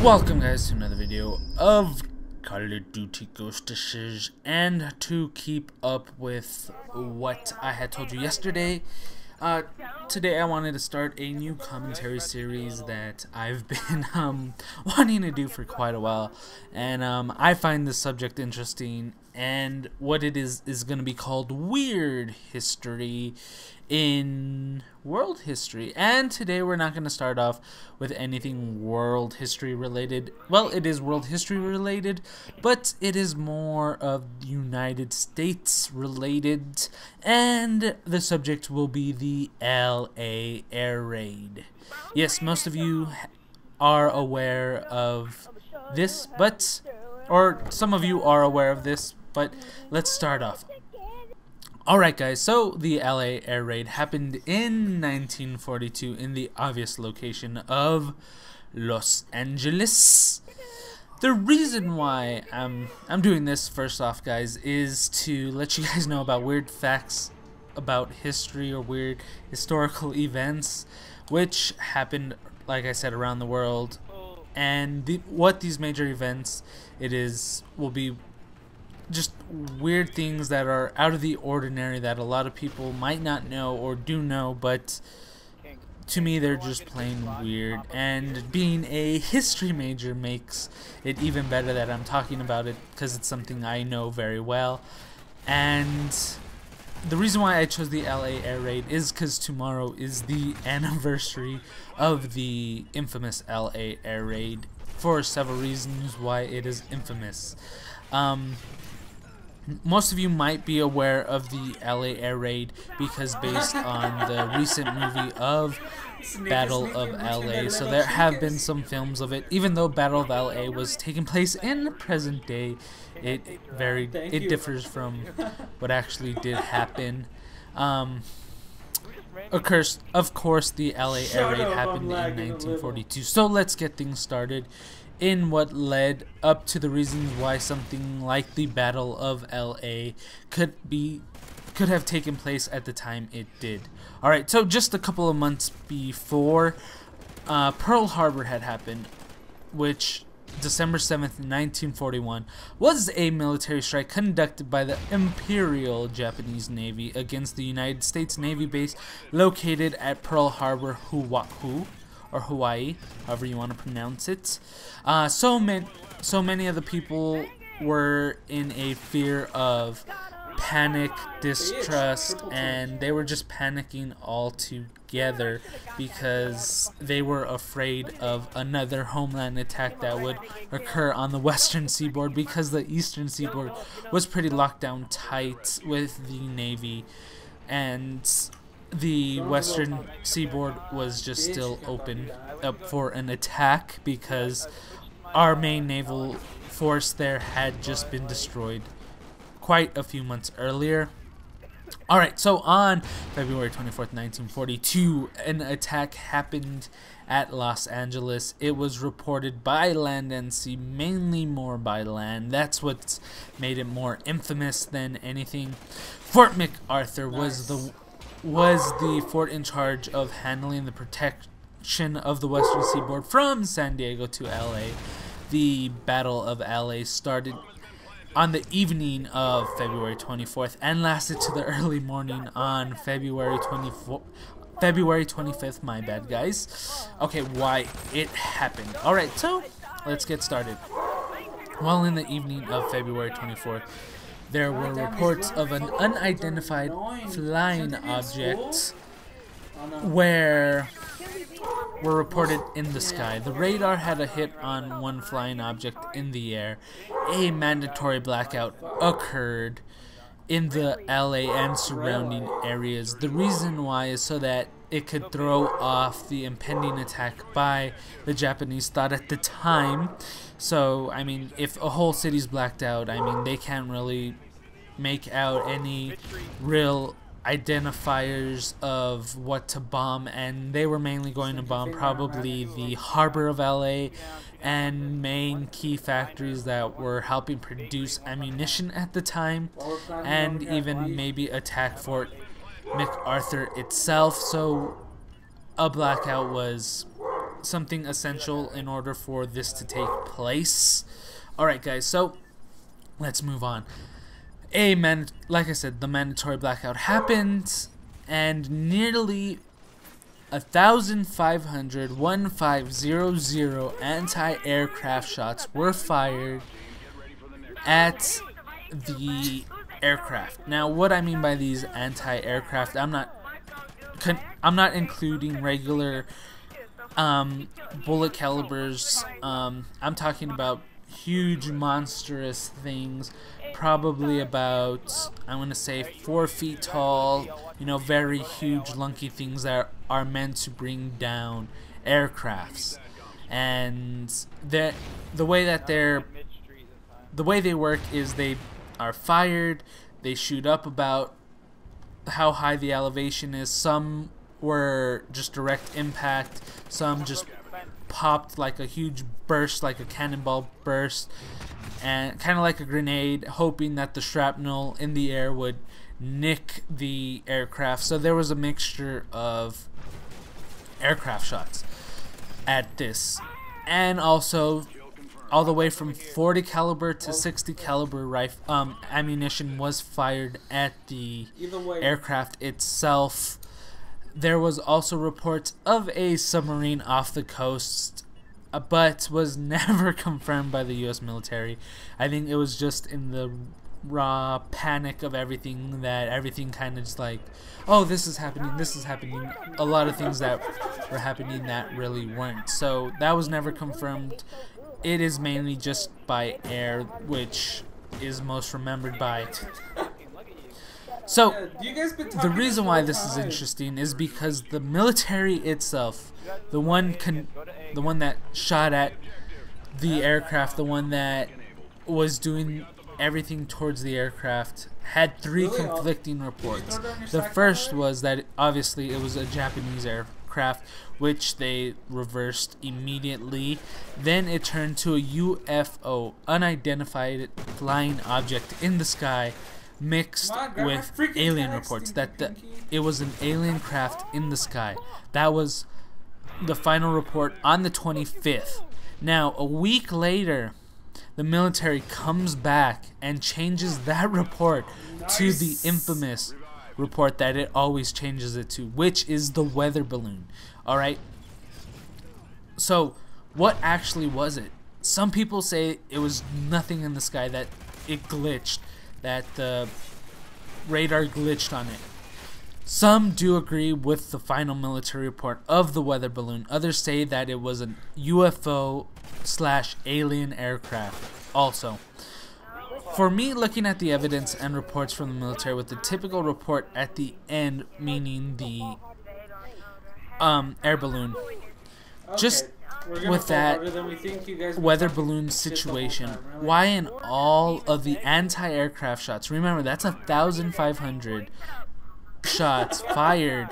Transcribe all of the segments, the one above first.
Welcome guys to another video of Call of Duty Ghost Ashes, and to keep up with what I had told you yesterday, today I wanted to start a new commentary series that I've been wanting to do for quite a while, and I find this subject interesting, and what it is going to be called Weird History in world history. And today we're not going to start off with anything world history related. Well, it is world history related, but it is more of United States related, and the subject will be the LA air raid. Yes, most of you are aware of this, or some of you are aware of this, but let's start off. Alright guys, so the LA air raid happened in 1942 in the obvious location of Los Angeles. The reason why I'm doing this, first off guys, is to let you guys know about weird facts about history or weird historical events which happened, like I said, around the world, and what these major events will be just weird things that are out of the ordinary that a lot of people might not know or do know, but to me they're just plain weird. And being a history major makes it even better that I'm talking about it, because it's something I know very well. And the reason why I chose the LA air raid is because tomorrow is the anniversary of the infamous LA air raid, for several reasons why it is infamous. Most of you might be aware of the LA air raid because based on the recent movie of Battle of LA, so there have been some films of it. Even though Battle of LA was taking place in the present day, it differs from what actually did happen. Of course, the LA air raid happened in 1942. So let's get things started in what led up to the reasons why something like the Battle of LA could have taken place at the time it did. Alright, so just a couple of months before, Pearl Harbor had happened, which December 7th, 1941, was a military strike conducted by the Imperial Japanese Navy against the United States Navy base located at Pearl Harbor, Hawaii, however you want to pronounce it. So many of the people were in a fear of panic, distrust, and they were just panicking all together because they were afraid of another homeland attack that would occur on the western seaboard, because the eastern seaboard was pretty locked down tight with the Navy, and the western seaboard was just still open up for an attack because our main naval force there had just been destroyed quite a few months earlier. Alright, so on February 24th, 1942, an attack happened at Los Angeles. It was reported by land and sea, mainly more by land. That's what's made it more infamous than anything. Fort MacArthur was the fort in charge of handling the protection of the western seaboard from San Diego to LA. The Battle of LA started on the evening of February 24th and lasted to the early morning on February 25th, my bad guys. Okay, why it happened. Alright, so let's get started. Well, in the evening of February 24th, there were reports of an unidentified flying object were reported in the sky. The radar had a hit on one flying object in the air. A mandatory blackout occurred in the LA and surrounding areas. The reason why is so that it could throw off the impending attack by the Japanese thought at the time. So, I mean, if a whole city's blacked out, I mean, they can't really make out any real identifiers of what to bomb, and they were mainly going to bomb probably the harbor of LA and main key factories that were helping produce ammunition at the time, and even maybe attack Fort MacArthur itself. So a blackout was something essential in order for this to take place. Alright guys, so let's move on. Like I said, the mandatory blackout happened, and nearly 1,500 anti-aircraft shots were fired at the aircraft. Now, what I mean by these anti-aircraft, I'm not including regular bullet calibers. I'm talking about huge, monstrous things, probably about, I'm gonna say, 4 feet tall. You know, very huge, lunky things that are meant to bring down aircrafts. And the way they work is they are fired, they shoot up about how high the elevation is. Some were just direct impact, some just popped like a huge burst, like a cannonball burst, and kind of like a grenade, hoping that the shrapnel in the air would nick the aircraft. So there was a mixture of aircraft shots at this, and also all the way from 40 caliber to 60 caliber ammunition was fired at the aircraft itself. There was also reports of a submarine off the coast, but was never confirmed by the U.S. military. I think it was just in the raw panic of everything that everything kind of just like, oh, this is happening, a lot of things that were happening that really weren't. So that was never confirmed. It is mainly just by air, which is most remembered by. So the reason why this is interesting is because the military itself, the one that shot at the aircraft, the one that was doing everything towards the aircraft, had 3 conflicting reports. The first was that obviously it was a Japanese aircraft, which they reversed immediately. Then it turned to a UFO, unidentified flying object in the sky, mixed with alien reports that it was an alien craft in the sky. That was the final report on the 25th. Now, a week later, the military comes back and changes that report to the infamous report that it always changes it to, which is the weather balloon. Alright? So, what actually was it? Some people say it was nothing in the sky, that it glitched, that the radar glitched on it. Some do agree with the final military report of the weather balloon. Others say that it was a UFO/alien aircraft also. For me, looking at the evidence and reports from the military with the typical report at the end, meaning the air balloon, just with that weather balloon situation, why in all of the anti-aircraft shots, remember that's 1,500 shots fired,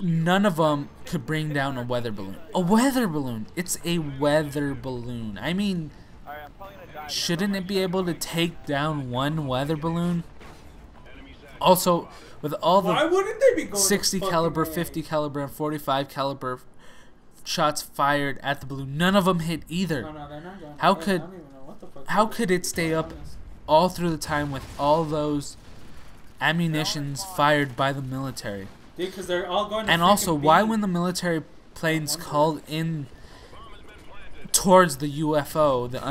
none of them could bring down a weather balloon? A weather balloon, it's a weather balloon. I mean, shouldn't it be able to take down one weather balloon? Also, with all the 60 caliber, 50 caliber, and 45 caliber shots fired at the balloon, none of them hit either. How could it stay up all through the time with all those ammunitions fired by the military? Because they're all going to. And also, why when the military planes called in towards the UFO, the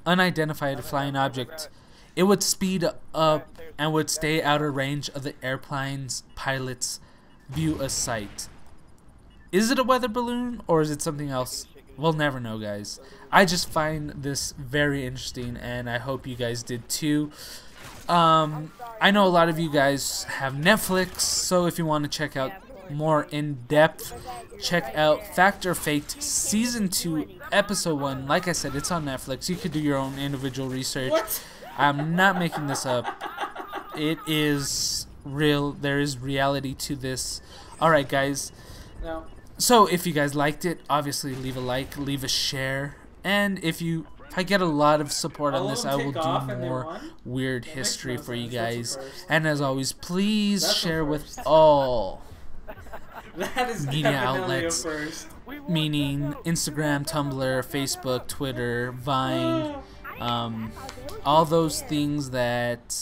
unidentified flying object, it would speed up and would stay out of range of the airplane's pilot's view of sight? Is it a weather balloon or is it something else? We'll never know, guys. I just find this very interesting, and I hope you guys did too. I know a lot of you guys have Netflix, so if you want to check out more in depth, check out Fact or Faked Season 2 Episode 1. Like I said, it's on Netflix. You could do your own individual research. What? I'm not making this up. It is real. There is reality to this. Alright, guys. No. So if you guys liked it, obviously leave a like, leave a share, and if I get a lot of support on this, I will do more weird history for you guys. And as always, please share with all. That is media definitely outlets, a first. meaning Instagram, Tumblr, Facebook, Twitter, Vine, all those things that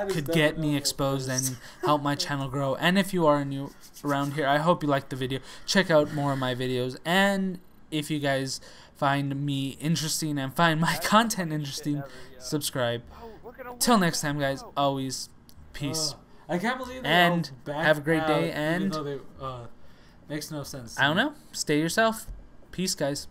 could get me exposed and help my channel grow. And if you are new around here, I hope you liked the video. Check out more of my videos, and if you guys find me interesting and find my content interesting, subscribe. Till next time, guys, always peace. I can't believe that. And have a great day, and makes no sense. I don't know, stay yourself. Peace, guys.